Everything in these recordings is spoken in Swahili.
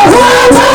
What?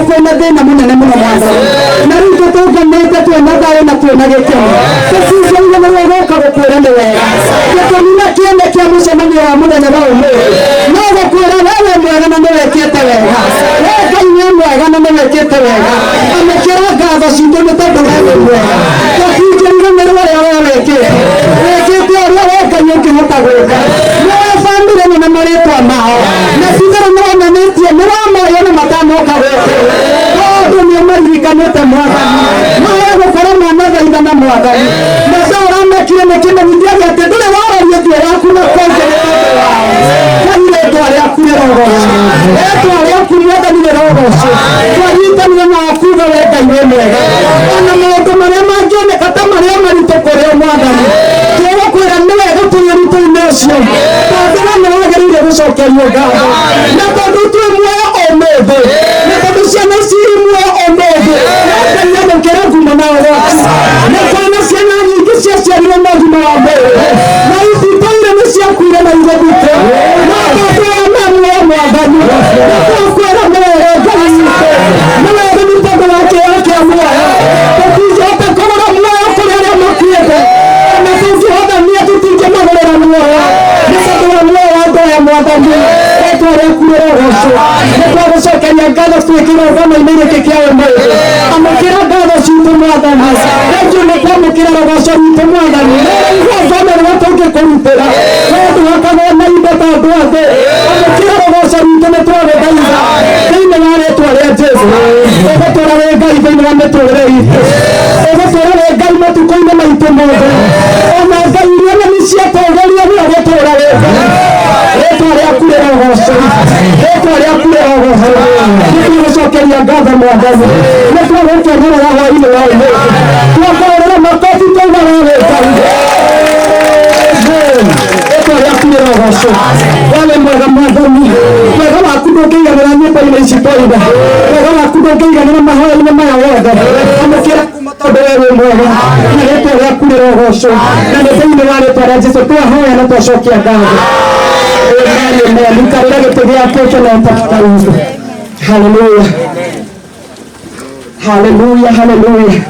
kwenda thina munene muno mwana na rĩu tũtũnganĩte twĩna thayũ na twĩna gĩkeno tũciicaire nĩ gũka gũkwĩra nĩ wega gĩtũmina kĩene kĩa mũcemanio wa mũthenya wa ũmũthĩ no gũkwĩra wewe mwega na nĩ wĩkĩte wega we Ngai nĩ mwega na nĩ wĩkĩte wega amũkĩra ngatho citũ nĩ tondũ wewe mwega tũtinjĩrire nĩ rũrĩa we wĩkĩte ũrĩa we Ngai ũngĩhota gwĩka nĩwe bamĩrĩ nene marĩtwa mao na citherũ nĩwonanĩtie nĩwamoyo na matanoka gwĩkĩ tondũ nĩũmaririkanĩte Mwathani mawe gũkorwo manathaitha na Mwathani na so ũramekire nĩ kĩmenyithia gĩ atĩ ndũrĩ wararia thio waku na kwenje nĩ tondũ wao Ngai rĩtwa rĩaku nĩ rogocio rĩtwa rĩaku Mwathani nĩ rogocio twanyitanire na akuga we Ngai wĩ mwega ona maũndũ marĩa mangĩoneka ta marĩa maritũ kũrĩ o Mwathani twĩgũkwĩra nĩ wega tũrĩ ũritũ-inĩ ũcio tondũ we nĩ wagĩrĩire gũcokerio ngatho na tondũ twĩ muoyo ũmũthĩ na tondũ ciana ici irĩ muoyo ũmũthĩ Ngai amũkĩra ngumo na ũgwati na kwana ciana nyingĩ ciaciarirwo na ũgima wa mwĩrĩ na ithitũire nĩ ciakuire na irĩ thitũ na tondũ wa muoyo Mwathani na twakwĩra nĩ wega Ngai witũ nĩ wega nĩ tondũ wa kĩeha kĩa muoyo tũtingĩhota kũgũra muoyo kũrĩ arĩa makuĩte na tũngĩhotania tũtingĩmagũrĩra muoyo nĩ tondũ wa muoyo wa Ngai Mwathani rĩtwa rĩaku nĩ rogocwo nĩ twagũcokeria ngatho twĩkĩra ũgoma-inĩ gĩkĩ kĩa ũmũthĩ amũkĩra ngatho citũ Mwathani rĩngĩ nĩ kwamũkĩra rogoco rwitũ Mwathani ũgoma rĩrĩa tũngĩkũrutĩra tondũ hakagwo na indo ta andũ athĩ amũkĩra rogoco rwitũ nĩ twagũthaitha thĩinĩ wa rĩtwa rĩa Jesũ ũgũtũra wĩ Ngai thĩinĩ wa mĩtũrĩre itũ ũgũtũra wĩ Ngai matukũ-inĩ maitũ mothe ona Ngai iria nĩ ciatũgeria nĩ ũgũtũra wĩ rĩtwa rĩaku rĩ rogoco rĩtwa rĩaku rĩ rogoco nĩtũgũcokeria ngatho Mwathani nĩtwagũkenerera hwaĩ-inĩ wa ũmũthĩ twakorera makobi tauga we Ngai rĩtwa rĩaku rĩ rogoco we mwega Mwathani wega waku ndũngĩiganĩra nyĩmbo-inĩ ici twaina wega waku ndũngĩiganĩra mahoya-inĩ maya wothe amũkĩra kuma tondũ we wĩ mwega na rĩtwa rĩaku rĩ rogoco na nĩ thĩinĩ wa rĩtwa rĩa Jesũ twahoya na twacokia ngatho Amen. Nikarĩra gĩtĩ gĩake kĩnotakaruzu. Hallelujah. Hallelujah. Hallelujah.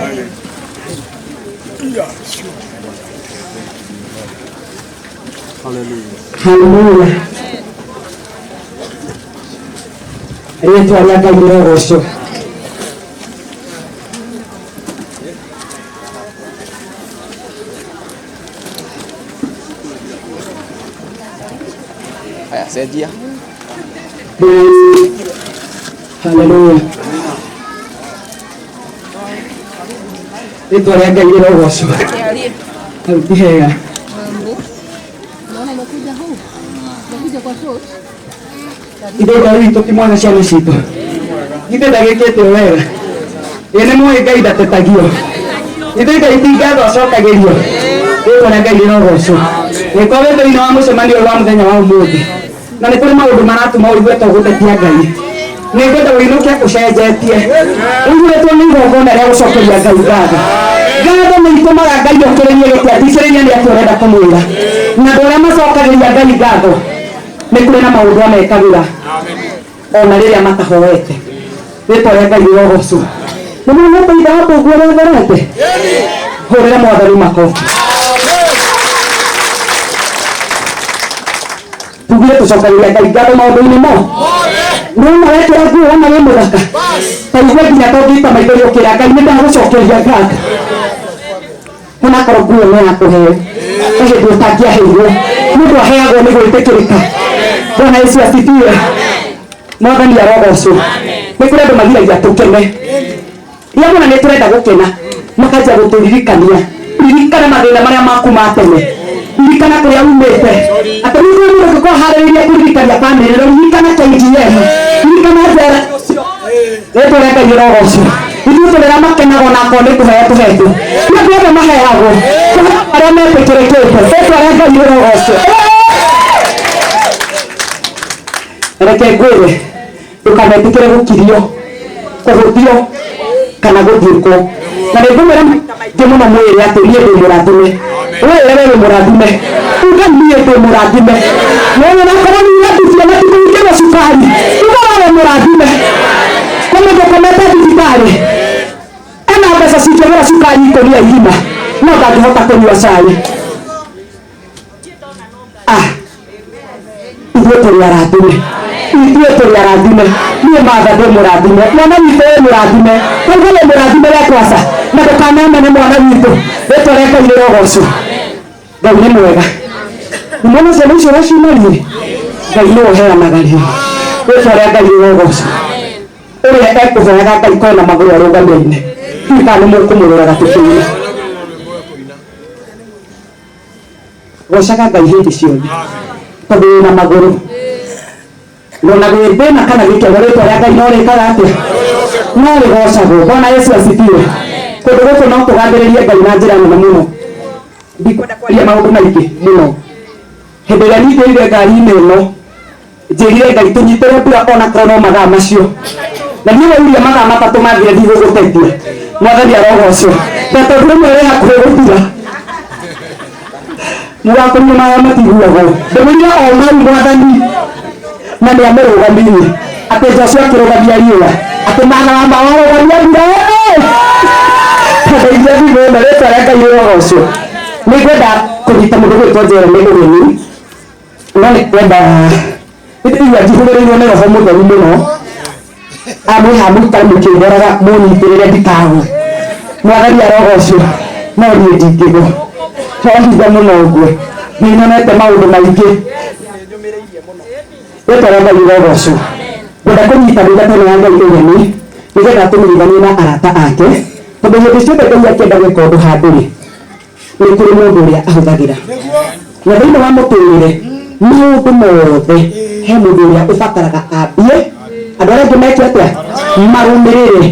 Hallelujah. Rĩtwa rĩa Ngai nĩ rogoco. Sentia. Hallelujah. Rĩtwa rĩa Ngai nĩ rogoco. Aruti hega. Ithe Ngai witũ ti mwana ciana citũ. Ithe ndagĩkĩte wega. Ĩ nĩ mũĩ Ngai ndatetagio. Ithe Ngai ti ngatho acokagĩrio. Rĩtwa rĩa Ngai nĩ rogoco. Nĩko wĩ thĩinĩ wa mũcemanio wa mũthenya wa ũmũthĩ. Na nĩ kũrĩ maũndũ maratũma ũigue ta ũgũtetia Ngai. Nĩ ngwenda ũinũke ũcenjetie. Ũiguĩtwo nĩ igongona rĩa gũcokeria Ngai ngatho. Ngatho nĩ itũmaga Ngai okĩrĩrie gĩtĩ aticĩrĩria nĩ atĩ ũrenda kũmwĩra. Na andũ arĩa macokagĩria Ngai ngatho nĩ kũrĩ na maũndũ amekagĩra ona rĩrĩa matahoete. Rĩtwa rĩa Ngai nĩ rogoco. Nĩ mũnyete ithe hapo ũguo wetherete. Hũrĩra Mwathani makobi. Tugire tũcokagia Ngai ngatho maũndũ-inĩ mo. Nĩwona wekĩra nguo wona wĩ mũthaka. Ta igue nginya tũngĩita maithori ũkĩra Ngai nĩ ndagũcokeria ngatho. Onakorwo nguo nĩ yakũheo. Hĩndĩ ũtangĩaheirwo. Mũndũ aheagwo nĩ gwĩtĩkĩrĩka. Bwana Yesu asifiwe. Mwathani arogocwo. Nĩ kũrĩ andũ magiragia tũkene. Rĩrĩa mona nĩ tũrenda gũkena makanjia gũtũririkania. Ririkana mathĩna marĩa maku ma tene. Ririkana kũrĩa umĩte. Atĩ nĩ mũndũ ũngĩkorwo harĩrĩirie kũririkania bamĩrĩ ĩno. Ririkana KTN. Ririkana njera. Rĩtwa rĩa Ngai nĩ rogocwo. Ithuĩ tũrĩa makenagwo na akorwo nĩ kũheo tũhetwo. Nĩ andũ othe maheagwo. Arĩa metĩkĩrĩkĩte. Rĩtwa rĩa Ngai nĩ rogocwo. Reke ngwĩre ndũkanetĩkĩre gũkirio, kũhũthio kana gũthirĩkwo. Na nĩ ngũmwĩra maingĩ mũno mwĩrĩ atĩ niĩ ndĩ mũrathime. Wĩre we wĩ mũrathime. Uga niĩ ndĩ mũrathime. Wona nakorwo nĩ ũratucia na tũkũingĩra cukari. Uga we mũrathime. mũndũ ũkomete thibitarĩ ena mbeca cingĩgũra cukari ikũnia irima no ndangĩhota kũnyua cai. Ithuĩ tũrĩ arathime, niĩ Martha ndĩ mũrathime, mwana witũ wĩ mũrathime, koguo wĩ mũrathime we kwaca na ndũkanamene mwana witũ, rĩtwa rĩa Ngai rĩrogocwo. Ngai nĩ mwega. Nimona ciana icio ũraciumarie, Ngai nĩ ũheanaga rĩo, rĩtwa rĩa Ngai rĩrogocwo. Ũrĩa ekũhoyaga Ngai korwo na magũrũ arũgamĩine, hihi kana nĩ mũkũmũrũraga tũkĩina. Gocaga Ngai hĩndĩ ciothe tondũ wĩna magũrũ. Nona gwĩthĩna kana gĩkeno rĩtwa rĩa Ngai no rĩkaga atĩa? No rĩgocagwo. Bwana Yesu asifiwe. Kũndũ gũkũ no tũgathĩrĩrie Ngai na njĩra nene mũno. Ndikwenda kwaria maũndũ maingĩ mũno. Hĩndĩ ĩrĩa ningĩrire ngari-inĩ ĩno njĩrire Ngai tũnyitĩre mbura ona korwo no mathaa macio. Na niĩ wairie mathaa matatũ mathire ndigũgũteithia. Mwathani arogocwo. Tondũ rĩmwe rĩ hakuhĩ gũthira. Mũgakũnywa maya matiguagwo. Ndũmĩrire o mau Mwathani na nĩ amũrũgamirie atĩ Joshua akĩrũgamia riũa atĩ Martha wa marũgamia mbura tondũ ithuĩ thimũ ĩno rĩtwa rĩa Ngai rĩrogocwo. Nĩ ngwenda kũnyita mũndũ gwĩtwo Jeremy ũgeni no nĩ kwenda nĩndĩraigua njihũrĩrĩirwo nĩ Roho Mũtheru mũno amwĩha mũikare mũkĩndoraga mũnyitĩrĩre ndikagwe. Mwathani arogocwo no niĩ ndingĩgwa twahinga mũno ũguo nĩnyonete maũndũ maingĩ rĩtwa rĩa Ngai rĩrogocwo. Ngwenda kũnyita ndungata ya Ngai ũgeni nĩgetha tũmĩrithanie na arata ake tondũ hĩndĩ ciothe Ngai akĩenda gwĩka ũndũ handũ-rĩ nĩ kũrĩ mũndũ ũrĩa ahũthagĩra na thĩinĩ wa mũtũrĩre maũndũ mothe he mũndũ ũrĩa ũbataraga ambie andũ arĩa angĩ meke atĩa marũmĩrĩre